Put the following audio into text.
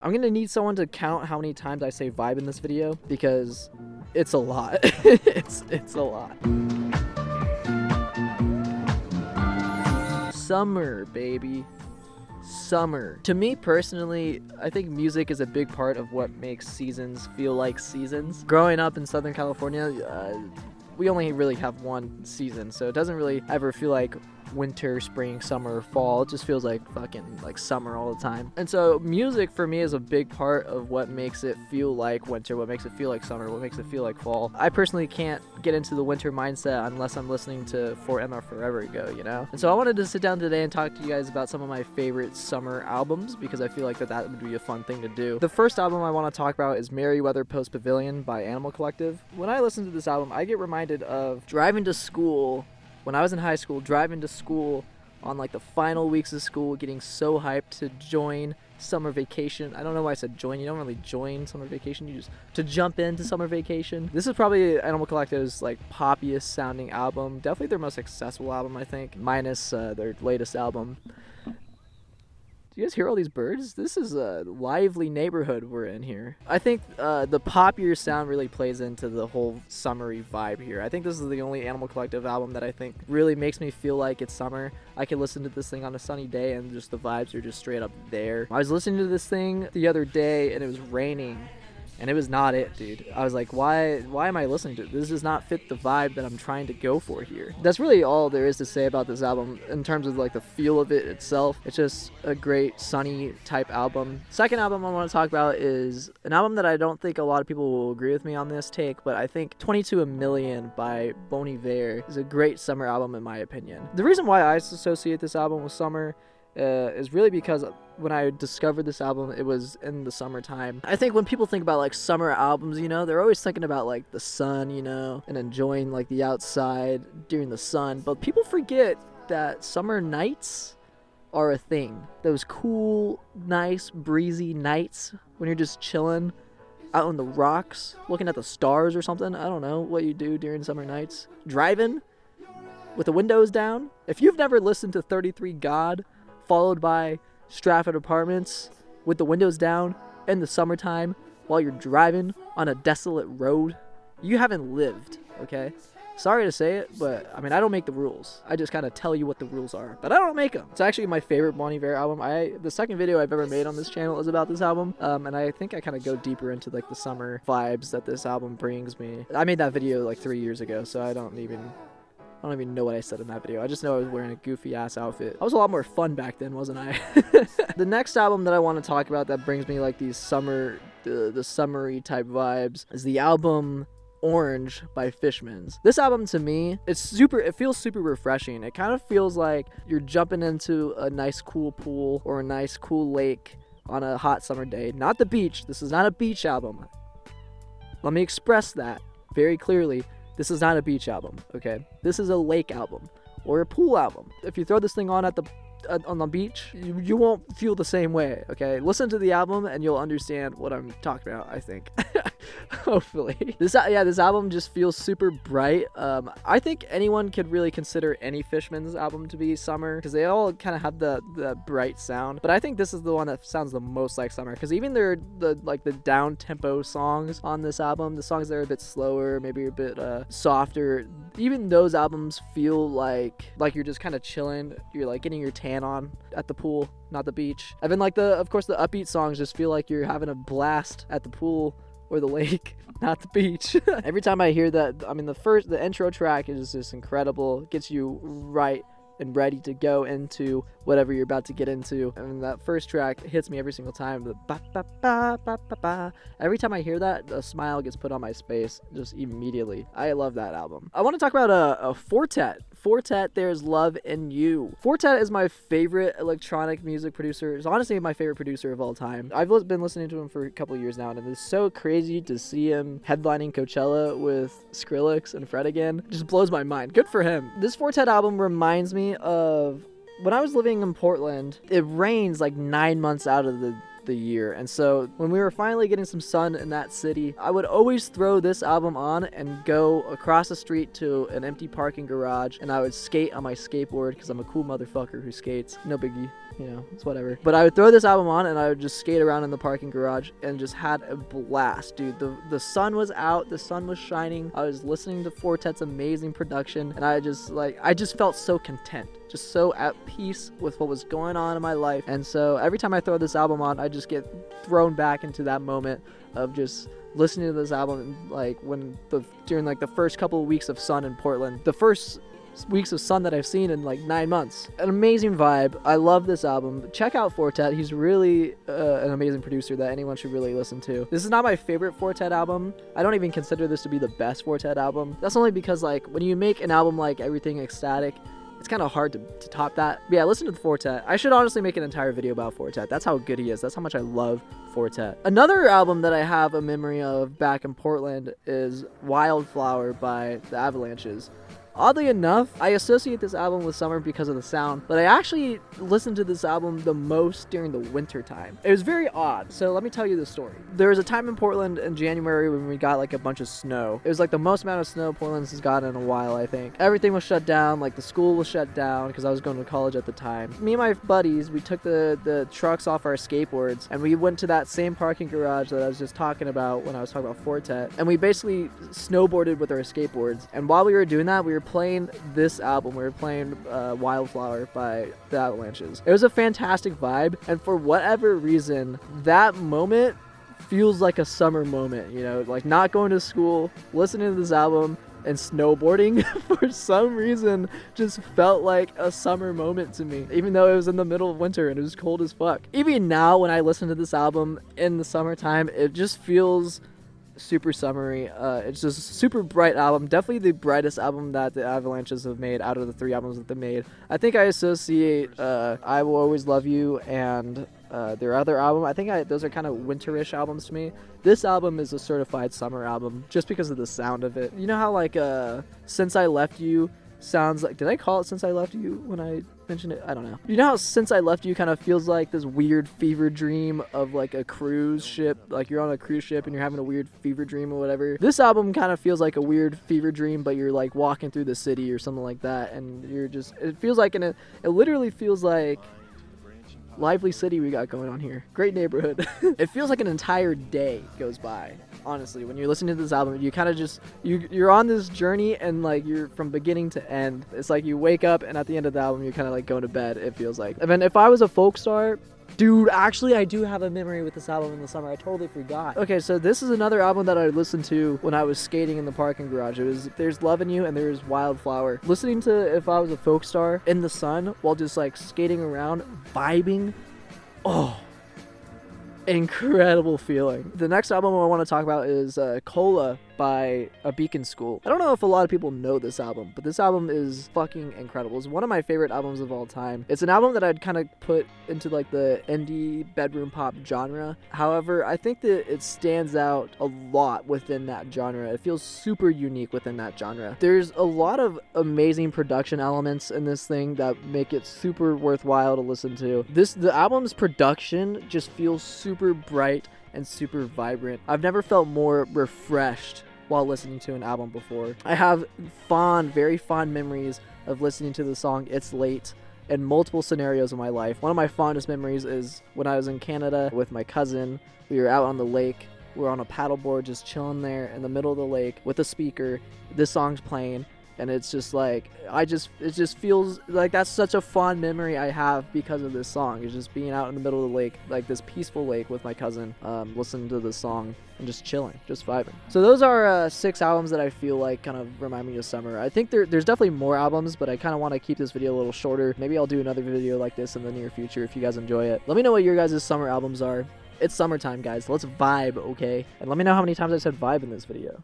I'm gonna need someone to count how many times I say vibe in this video because it's a lot. it's a lot. Summer, baby. Summer. To me personally, I think music is a big part of what makes seasons feel like seasons. Growing up in Southern California, we only really have one season, so it doesn't really ever feel like winter, spring, summer, fall. It just feels like fucking like summer all the time. And so music for me is a big part of what makes it feel like winter, what makes it feel like summer, what makes it feel like fall. I personally can't get into the winter mindset unless I'm listening to For Emma Forever Ago, you know? And so I wanted to sit down today and talk to you guys about some of my favorite summer albums because I feel like that would be a fun thing to do. The first album I want to talk about is Merryweather Post Pavilion by Animal Collective. When I listen to this album, I get reminded of driving to school when I was in high school, driving to school on like the final weeks of school, getting so hyped to join summer vacation. I don't know why I said join. You don't really join summer vacation. You just to jump into summer vacation. This is probably Animal Collective's like poppiest sounding album. Definitely their most accessible album, I think, minus their latest album. Do you guys hear all these birds? This is a lively neighborhood we're in here. I think the poppier sound really plays into the whole summery vibe here. I think this is the only Animal Collective album that I think really makes me feel like it's summer. I can listen to this thing on a sunny day and just the vibes are just straight up there. I was listening to this thing the other day and it was raining. And it was not it, dude. I was like, why am I listening to it? This does not fit the vibe that I'm trying to go for here. That's really all there is to say about this album in terms of like the feel of it itself. It's just a great sunny type album. Second album I want to talk about is an album that I don't think a lot of people will agree with me on this take, but I think 22 A Million by Bon Iver is a great summer album in my opinion. The reason why I associate this album with summer is really because when I discovered this album, it was in the summertime. I think when people think about like summer albums, you know, they're always thinking about like the sun, you know, and enjoying like the outside during the sun. But people forget that summer nights are a thing. Those cool, nice, breezy nights when you're just chilling out on the rocks, looking at the stars or something. I don't know what you do during summer nights. Driving with the windows down. If you've never listened to 33 God, followed by Stratford Apartments with the windows down in the summertime while you're driving on a desolate road, you haven't lived, okay? Sorry to say it, but I mean, I don't make the rules. I just kind of tell you what the rules are, but I don't make them. It's actually my favorite Bon Iver album. The second video I've ever made on this channel is about this album, and I think I kind of go deeper into like the summer vibes that this album brings me. I made that video like 3 years ago, so I don't even know what I said in that video. I just know I was wearing a goofy ass outfit. I was a lot more fun back then, wasn't I? The next album that I want to talk about that brings me like these the summery type vibes is the album Orange by Fishman. This album to me, it feels super refreshing. It kind of feels like you're jumping into a nice cool pool or a nice cool lake on a hot summer day. Not the beach. This is not a beach album. Let me express that very clearly. This is not a beach album, okay? This is a lake album or a pool album. If you throw this thing on on the beach, you won't feel the same way, okay? Listen to the album and you'll understand what I'm talking about, I think. Hopefully. This album just feels super bright. I think anyone could really consider any Fishman's album to be summer because they all kind of have the bright sound. But I think this is the one that sounds the most like summer because even the down tempo songs on this album, the songs that are a bit slower, maybe a bit softer, even those albums feel like you're just kind of chilling. You're like getting your tan on at the pool, not the beach. And then of course the upbeat songs just feel like you're having a blast at the pool or the lake, not the beach. Every time I hear that, I mean the intro track is just incredible. It gets you right and ready to go into whatever you're about to get into. And that first track hits me every single time. The ba ba ba ba ba ba. Every time I hear that, a smile gets put on my face just immediately. I love that album. I want to talk about a Fortet. Fortet, There's Love in You. Fortet is my favorite electronic music producer. It's honestly my favorite producer of all time. I've been listening to him for a couple years now, and it's so crazy to see him headlining Coachella with Skrillex and Fred again. It just blows my mind. Good for him. This Fortet album reminds me of when I was living in Portland. It rains like 9 months out of the the year. And so when we were finally getting some sun in that city, I would always throw this album on and go across the street to an empty parking garage, and I would skate on my skateboard because I'm a cool motherfucker who skates. No biggie. You know, it's whatever. But I would throw this album on and I would just skate around in the parking garage and just had a blast, dude. The sun was out, the sun was shining. I was listening to Fortet's amazing production, and I just felt so content, just so at peace with what was going on in my life. And so every time I throw this album on, I just get thrown back into that moment of just listening to this album, like during like the first couple of weeks of sun in Portland, the first weeks of sun that I've seen in like 9 months. An amazing vibe. I love this album. Check out Fortet. He's really an amazing producer that anyone should really listen to. This is not my favorite Fortet album. I don't even consider this to be the best Fortet album. That's only because like when you make an album like Everything Ecstatic, it's kind of hard to top that. But yeah, listen to the Fortet. I should honestly make an entire video about Fortet. That's how good he is. That's how much I love Fortet. Another album that I have a memory of back in Portland is Wildflower by the Avalanches. Oddly enough, I associate this album with summer because of the sound, but I actually listened to this album the most during the winter time. It was very odd, so let me tell you the story. There was a time in Portland in January when we got like a bunch of snow. It was like the most amount of snow Portland has gotten in a while, I think. Everything was shut down, like the school was shut down because I was going to college at the time. Me and my buddies, we took the trucks off our skateboards and we went to that same parking garage that I was just talking about when I was talking about Fortet, and we basically snowboarded with our skateboards. And while we were doing that, we were playing this album. We were playing Wildflower by the Avalanches. It was a fantastic vibe, and for whatever reason, that moment feels like a summer moment, you know, like not going to school, listening to this album, and snowboarding for some reason just felt like a summer moment to me, even though it was in the middle of winter and it was cold as fuck. Even now when I listen to this album in the summertime, it just feels super summery. It's just a super bright album, definitely the brightest album that the Avalanches have made out of the 3 albums that they made. I think I associate I Will Always Love You and their other album, I think those are kind of winterish albums to me. This album is a certified summer album just because of the sound of it. You know how like Since I Left You sounds like, did I call it Since I Left You when I mentioned it? I don't know. You know how Since I Left You kind of feels like this weird fever dream of like a cruise ship, like you're on a cruise ship and you're having a weird fever dream or whatever. This album kind of feels like a weird fever dream, but you're like walking through the city or something like that, and you're just, it feels like it literally feels like lively city we got going on here. Great neighborhood. It feels like an entire day goes by. Honestly, when you're listening to this album, you kind of just, you're on this journey, and like you're from beginning to end. It's like you wake up and at the end of the album you're kind of like going to bed, it feels like. And then if I was a folk star, dude, actually I do have a memory with this album in the summer. I totally forgot. Okay, so this is another album that I listened to when I was skating in the parking garage. It was There's Lovin' You and there's Wildflower. Listening to If I Was a Folk Star in the sun while just like skating around, vibing. Oh, incredible feeling. The next album I want to talk about is Cola by A Beacon School. I don't know if a lot of people know this album, but this album is fucking incredible. It's one of my favorite albums of all time. It's an album that I'd kind of put into like the indie bedroom pop genre. However, I think that it stands out a lot within that genre. It feels super unique within that genre. There's a lot of amazing production elements in this thing that make it super worthwhile to listen to. The album's production just feels super bright and super vibrant. I've never felt more refreshed while listening to an album before. I have very fond memories of listening to the song It's Late in multiple scenarios in my life. One of my fondest memories is when I was in Canada with my cousin. We were out on the lake. We were on a paddleboard just chilling there in the middle of the lake with a speaker. This song's playing, and it's just like, it just feels like that's such a fond memory I have because of this song. It's just being out in the middle of the lake, like this peaceful lake with my cousin, listening to this song and just chilling, just vibing. So those are 6 albums that I feel like kind of remind me of summer. I think there's definitely more albums, but I kind of want to keep this video a little shorter. Maybe I'll do another video like this in the near future if you guys enjoy it. Let me know what your guys' summer albums are. It's summertime, guys. Let's vibe, okay? And let me know how many times I said vibe in this video.